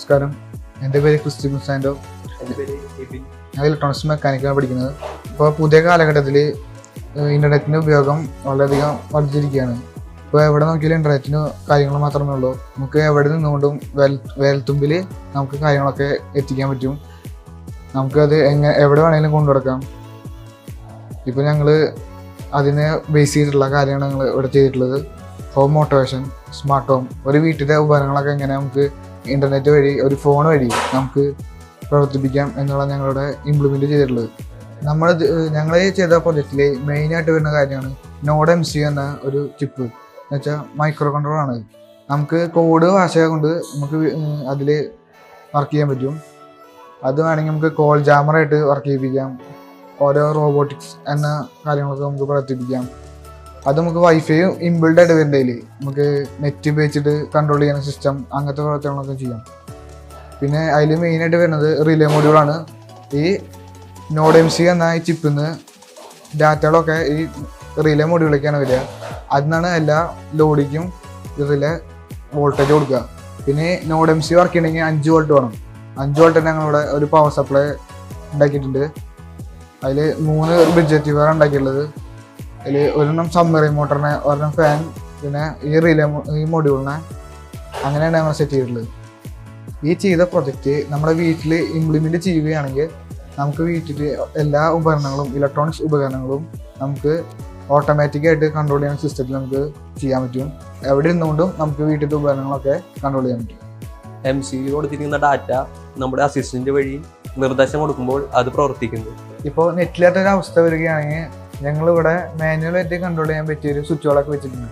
നമസ്കാരം. എൻ്റെ പേര് ക്രിസ്ത്യൻ സാൻഡോ. ഞാൻ ഇലക്ട്രോണിക്സ് മെക്കാനിക്കാണ് പഠിക്കുന്നത്. ഇപ്പോൾ പുതിയ കാലഘട്ടത്തിൽ ഇൻ്റർനെറ്റിൻ്റെ ഉപയോഗം വളരെയധികം വർദ്ധിച്ചിരിക്കുകയാണ്. ഇപ്പോൾ എവിടെ നോക്കിയാലും ഇൻ്റർനെറ്റിന് കാര്യങ്ങൾ മാത്രമേ ഉള്ളൂ. നമുക്ക് എവിടെ നിന്നുകൊണ്ടും വേൽത്തുമ്പിൽ നമുക്ക് കാര്യങ്ങളൊക്കെ എത്തിക്കാൻ പറ്റും. നമുക്കത് എവിടെ വേണമെങ്കിലും കൊണ്ടുനടക്കാം. ഇപ്പോൾ ഞങ്ങൾ അതിനെ ബേസ് ചെയ്തിട്ടുള്ള കാര്യമാണ് ഞങ്ങൾ ഇവിടെ ചെയ്തിട്ടുള്ളത്. ഹോം ഓട്ടോമേഷൻ, സ്മാർട്ട് ഹോം, ഒരു വീട്ടിലെ ഉപകരണങ്ങളൊക്കെ എങ്ങനെ നമുക്ക് ഇൻ്റർനെറ്റ് വഴി ഒരു ഫോൺ വഴി നമുക്ക് പ്രവർത്തിപ്പിക്കാം എന്നുള്ള ഞങ്ങളുടെ ഇംപ്ലിമെൻറ്റ് ചെയ്തിട്ടുള്ളത്. ഞങ്ങൾ ചെയ്ത പ്രൊജക്റ്റിൽ മെയിനായിട്ട് വരുന്ന കാര്യമാണ് നോഡ് MC എന്ന ഒരു ചിപ്പ്. എന്ന് വെച്ചാൽ മൈക്രോ കൺട്രോളറാണ്. നമുക്ക് കോഡ് ഭാഷ കൊണ്ട് നമുക്ക് അതിൽ വർക്ക് ചെയ്യാൻ പറ്റും. അത് വേണമെങ്കിൽ നമുക്ക് കോൾ ജാമറായിട്ട് വർക്ക് ചെയ്യിപ്പിക്കാം. ഓരോ റോബോട്ടിക്സ് എന്ന കാര്യങ്ങളൊക്കെ നമുക്ക് പ്രവർത്തിപ്പിക്കാം. അത് നമുക്ക് വൈഫൈ ഇൻബിൽഡ് ആയിട്ട് വരുന്നതിൽ നമുക്ക് നെറ്റ് ഉപയോഗിച്ചിട്ട് കൺട്രോൾ ചെയ്യുന്ന സിസ്റ്റം, അങ്ങനത്തെ പ്രവർത്തനങ്ങളൊക്കെ ചെയ്യാം. പിന്നെ അതിൽ മെയിനായിട്ട് വരുന്നത് റിലേ മൊഡ്യൂളാണ്. ഈ നോഡ് MC എന്ന ഈ ചിപ്പിൽ നിന്ന് ഡാറ്റകളൊക്കെ ഈ റിലേ മൊഡ്യൂളിലേക്കാണ് വരിക. അതിൽ നിന്നാണ് എല്ലാ ലോഡിക്കും റിലേ വോൾട്ടേജ് കൊടുക്കുക. പിന്നെ നോഡ് MC വർക്ക് ചെയ്യണമെങ്കിൽ 5 വോൾട്ട് വേണം. 5 വോൾട്ട് ഞങ്ങളിവിടെ ഒരു പവർ സപ്ലൈ ഉണ്ടാക്കിയിട്ടുണ്ട്. അതിൽ 3 ബ്രിഡ്ജ് ഉണ്ടാക്കിയിട്ടുള്ളത്. അതിൽ ഒരെണ്ണം സബ്മറൈൻ മോട്ടറിനെ, ഒരെണ്ണം ഫാൻ, പിന്നെ ഈ മൊഡ്യൂളിനെ, അങ്ങനെയാണ് ഞങ്ങൾ സെറ്റ് ചെയ്തിട്ടുള്ളത്. ഈ ചെയ്ത പ്രൊജക്റ്റ് നമ്മുടെ വീട്ടിൽ ഇംപ്ലിമെൻറ്റ് ചെയ്യുകയാണെങ്കിൽ നമുക്ക് വീട്ടിൽ എല്ലാ ഉപകരണങ്ങളും, ഇലക്ട്രോണിക്സ് ഉപകരണങ്ങളും നമുക്ക് ഓട്ടോമാറ്റിക്കായിട്ട് കൺട്രോൾ ചെയ്യുന്ന സിസ്റ്റത്തിൽ നമുക്ക് ചെയ്യാൻ പറ്റും. എവിടെ ഇരുന്നുകൊണ്ടും നമുക്ക് വീട്ടിലത്തെ ഉപകരണങ്ങളൊക്കെ കൺട്രോൾ ചെയ്യാൻ പറ്റും. MC കൊടുത്തിരിക്കുന്ന ഡാറ്റ നമ്മുടെ അസിസ്റ്റന്റ് വഴി നിർദ്ദേശം കൊടുക്കുമ്പോൾ അത് പ്രവർത്തിക്കുന്നു. ഇപ്പോൾ നെറ്റിലാത്തൊരവസ്ഥ വരികയാണെങ്കിൽ ഞങ്ങളിവിടെ മാനുവലായിട്ട് കൺട്രോൾ ചെയ്യാൻ പറ്റിയൊരു സ്വിച്ചുകളൊക്കെ വെച്ചിട്ടുണ്ട്.